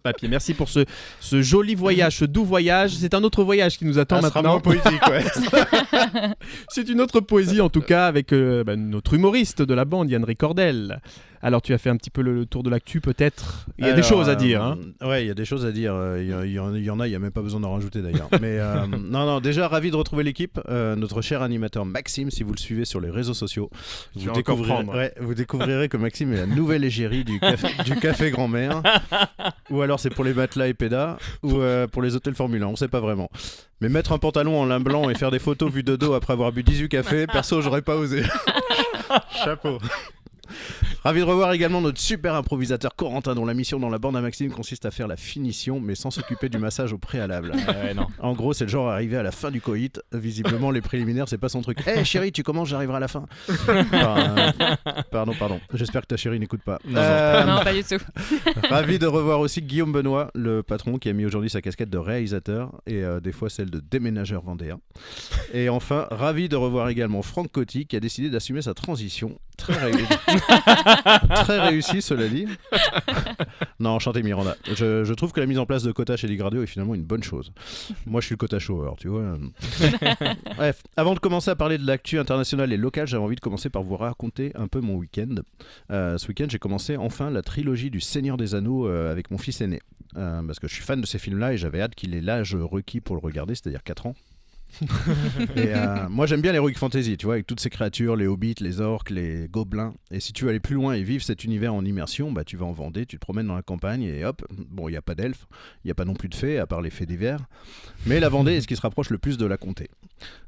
papier. Merci pour ce joli voyage, ce doux voyage. C'est un autre voyage qui nous attend maintenant. Sera moins poétique, ouais. C'est une autre poésie en tout cas avec notre humoriste de la bande, Yann Ricordel. Alors tu as fait un petit peu le tour de l'actu peut-être. Il y a des choses à dire. Hein. Ouais, il y a des choses à dire. Il y en a, il n'y a même pas besoin d'en rajouter d'ailleurs. Mais non, déjà ravi de retrouver l'équipe. Notre cher animateur Maxime, si vous le suivez sur les réseaux sociaux, vous découvrirez que Maxime est la nouvelle égérie du café grand-mère. Ou alors c'est pour les matelas et pédas, ou pour les hôtels Formule 1, on ne sait pas vraiment. Mais mettre un pantalon en lin blanc et faire des photos vues de dos après avoir bu 18 cafés, perso, j'aurais pas osé. Chapeau. Ravi de revoir également notre super improvisateur Corentin, dont la mission dans la bande à Maxime consiste à faire la finition mais sans s'occuper du massage au préalable. Non. En gros, c'est le genre à arriver à la fin du coït. Visiblement, les préliminaires, c'est pas son truc. Hé chérie, tu commences, j'arriverai à la fin. Pardon. J'espère que ta chérie n'écoute pas. Non, pas du tout. Ravi de revoir aussi Guillaume Benoît, le patron qui a mis aujourd'hui sa casquette de réalisateur et des fois celle de déménageur vendéen. Et enfin, ravi de revoir également Franck Coty qui a décidé d'assumer sa transition. Très réussi, cela dit. Non, enchanté Miranda. Je trouve que la mise en place de quotas chez Ligradio est finalement une bonne chose. Moi, je suis le quota shower, tu vois. Bref, avant de commencer à parler de l'actu internationale et locale, j'avais envie de commencer par vous raconter un peu mon week-end. Ce week-end, j'ai commencé enfin la trilogie du Seigneur des Anneaux avec mon fils aîné. Parce que je suis fan de ces films-là et j'avais hâte qu'il ait l'âge requis pour le regarder, c'est-à-dire 4 ans. Et moi j'aime bien l'heroic fantasy, tu vois, avec toutes ces créatures, les hobbits, les orques, les gobelins. Et si tu veux aller plus loin et vivre cet univers en immersion, bah tu vas en Vendée, tu te promènes dans la campagne et hop, bon il n'y a pas d'elfes, il n'y a pas non plus de fées à part les fées d'hiver. Mais la Vendée est ce qui se rapproche le plus de la comté.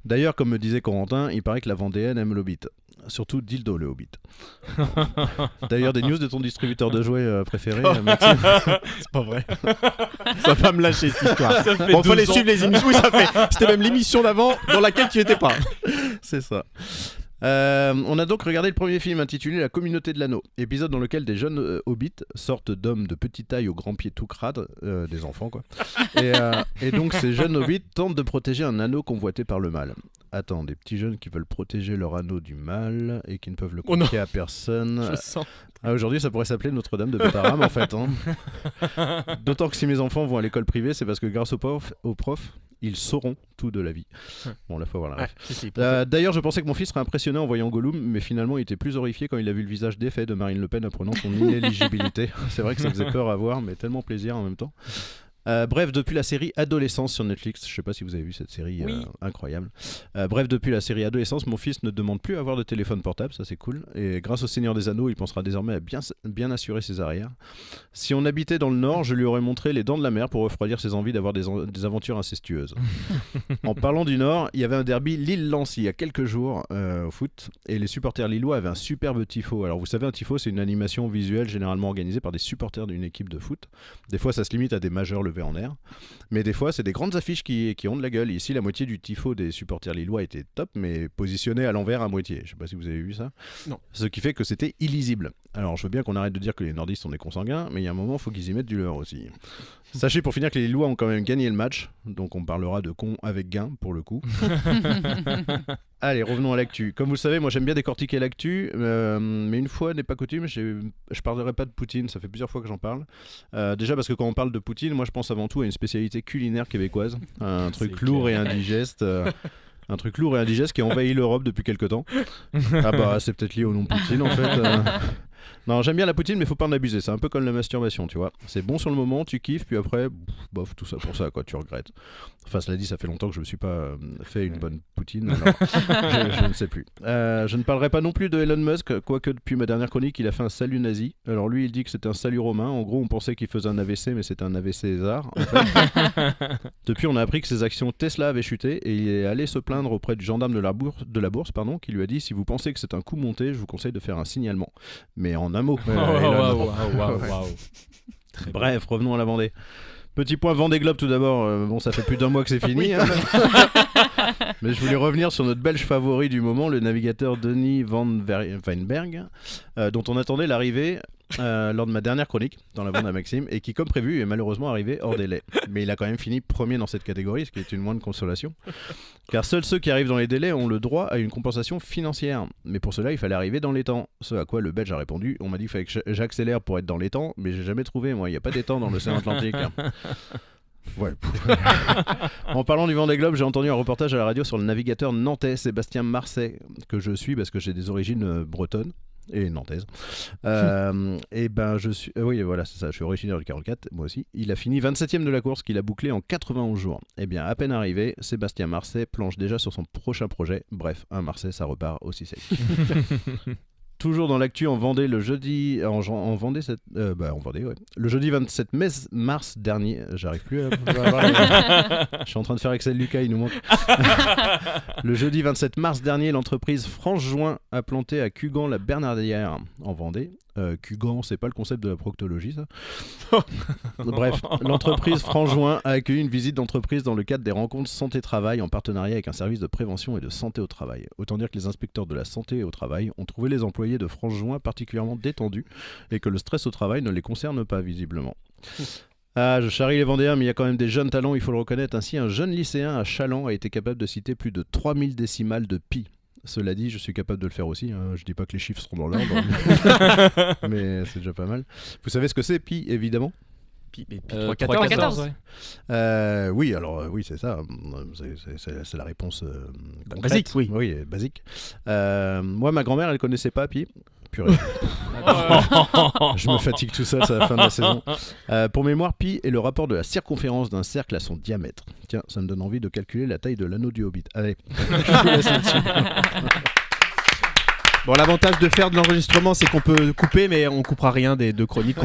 D'ailleurs, comme me disait Corentin, il paraît que la Vendéenne aime l'hobbit. Surtout Dildo le Hobbit. D'ailleurs, des news de ton distributeur de jouets préféré, Maxime. C'est pas vrai. Ça va pas me lâcher cette histoire. Bon, fallait suivre les émissions. Oui, c'était même l'émission d'avant dans laquelle tu n'étais pas. C'est ça. On a donc regardé le premier film intitulé La Communauté de l'Anneau, épisode dans lequel des jeunes hobbits, sortes d'hommes de petite taille aux grands pieds tout crades, des enfants quoi, et donc ces jeunes hobbits tentent de protéger un anneau convoité par le mal. Attends, des petits jeunes qui veulent protéger leur anneau du mal et qui ne peuvent le confier à personne. Je sens. Aujourd'hui, ça pourrait s'appeler Notre-Dame de Bétaram en fait. Hein. D'autant que si mes enfants vont à l'école privée, c'est parce que grâce aux profs, ils sauront tout de la vie. Bon, là, faut voir la ref. D'ailleurs, je pensais que mon fils serait impressionné en voyant Gollum, mais finalement, il était plus horrifié quand il a vu le visage défait de Marine Le Pen apprenant son inéligibilité. C'est vrai que ça faisait peur à voir, mais tellement plaisir en même temps. Bref, depuis la série Adolescence sur Netflix, je sais pas si vous avez vu cette série incroyable. Bref, depuis la série Adolescence, mon fils ne demande plus à avoir de téléphone portable, ça c'est cool. Et grâce au Seigneur des Anneaux, il pensera désormais à bien assurer ses arrières. Si on habitait dans le Nord, je lui aurais montré Les Dents de la Mer pour refroidir ses envies d'avoir des aventures incestueuses. En parlant du Nord, il y avait un derby Lille-Lens il y a quelques jours au foot, et les supporters lillois avaient un superbe tifo. Alors vous savez, un tifo c'est une animation visuelle généralement organisée par des supporters d'une équipe de foot. Des fois ça se limite à des majeurs levés en air, mais des fois c'est des grandes affiches qui ont de la gueule. Ici la moitié du tifo des supporters lillois était top, mais positionné à l'envers à moitié. Je sais pas si vous avez vu ça. Non. Ce qui fait que c'était illisible. Alors je veux bien qu'on arrête de dire que les nordistes sont des consanguins, mais il y a un moment il faut qu'ils y mettent du leur aussi. Sachez pour finir que les Lillois ont quand même gagné le match, donc on parlera de con avec gain pour le coup. Allez, revenons à l'actu. Comme vous le savez, moi j'aime bien décortiquer l'actu, mais une fois n'est pas coutume, je parlerai pas de Poutine, ça fait plusieurs fois que j'en parle. Déjà parce que quand on parle de Poutine, moi je pense avant tout à une spécialité culinaire québécoise, un truc lourd et indigeste. Un truc lourd et indigeste qui a envahi l'Europe depuis quelque temps. Ah bah c'est peut-être lié au nom Poutine en fait. Non, j'aime bien la poutine, mais faut pas en abuser. C'est un peu comme la masturbation, tu vois. C'est bon sur le moment, tu kiffes, puis après, bof, tout ça pour ça, quoi, tu regrettes. Enfin, cela dit, ça fait longtemps que je me suis pas fait une bonne poutine, alors je ne sais plus. Je ne parlerai pas non plus de Elon Musk, quoique depuis ma dernière chronique, il a fait un salut nazi. Alors lui, il dit que c'était un salut romain. En gros, on pensait qu'il faisait un AVC, mais c'était un AVC César. En fait. Depuis, on a appris que ses actions Tesla avaient chuté, et il est allé se plaindre auprès du gendarme de la bourse, qui lui a dit: si vous pensez que c'est un coup monté, je vous conseille de faire un signalement. Mais en un mot. Bref, revenons à la Vendée. Petit point Vendée Globe tout d'abord. Bon, ça fait plus d'un mois que c'est fini. Oui, hein. Mais je voulais revenir sur notre Belge favori du moment, le navigateur Denis Van Weinberg, dont on attendait l'arrivée lors de ma dernière chronique dans la bande à Maxime et qui, comme prévu, est malheureusement arrivé hors délai. Mais il a quand même fini premier dans cette catégorie, ce qui est une moindre consolation. Car seuls ceux qui arrivent dans les délais ont le droit à une compensation financière. Mais pour cela, il fallait arriver dans les temps. Ce à quoi le Belge a répondu: on m'a dit qu'il fallait que j'accélère pour être dans les temps, mais j'ai jamais trouvé, moi. Il n'y a pas des temps dans l'océan Atlantique. Ouais. En parlant du Vendée Globe, j'ai entendu un reportage à la radio sur le navigateur nantais Sébastien Marcet, que je suis parce que j'ai des origines bretonnes et nantaises. Et ben je suis oui, voilà, c'est ça, je suis originaire du 44, moi aussi. Il a fini 27e de la course qu'il a bouclé en 91 jours. Et bien à peine arrivé, Sébastien Marcet planche déjà sur son prochain projet. Bref, un Marcet, ça repart aussi sec. Toujours dans l'actu en Vendée, le jeudi en Vendée, en Vendée, ouais. Le jeudi 27 mars dernier, j'arrive plus à... Je suis en train de faire Excel Lucas, il nous manque. Le jeudi 27 mars dernier, l'entreprise Franche-Joint a planté à Cugan la Bernardière en Vendée. Cugan, c'est pas le concept de la proctologie, ça. Bref, l'entreprise Franche-Joint a accueilli une visite d'entreprise dans le cadre des rencontres santé-travail en partenariat avec un service de prévention et de santé au travail. Autant dire que les inspecteurs de la santé au travail ont trouvé les employés de Franche-Joint particulièrement détendus et que le stress au travail ne les concerne pas visiblement. Ah, je charrie les Vendéens, mais il y a quand même des jeunes talents, il faut le reconnaître. Ainsi, un jeune lycéen à Chaland a été capable de citer plus de 3000 décimales de pi. Cela dit, je suis capable de le faire aussi. Je dis pas que les chiffres seront dans l'ordre, mais c'est déjà pas mal. Vous savez ce que c'est, pi, évidemment? Pi 314. Ouais. Oui, alors oui, c'est ça. C'est la réponse basique, oui. Oui, basique. Moi, ma grand-mère, elle connaissait pas pi. Purée. Je me fatigue tout seul, c'est la fin de la saison. Pour mémoire, pi est le rapport de la circonférence d'un cercle à son diamètre. Tiens, ça me donne envie de calculer la taille de l'anneau du Hobbit. Allez, je vous laisse là-dessus. Bon, l'avantage de faire de l'enregistrement, c'est qu'on peut couper, mais on coupera rien des deux chroniques.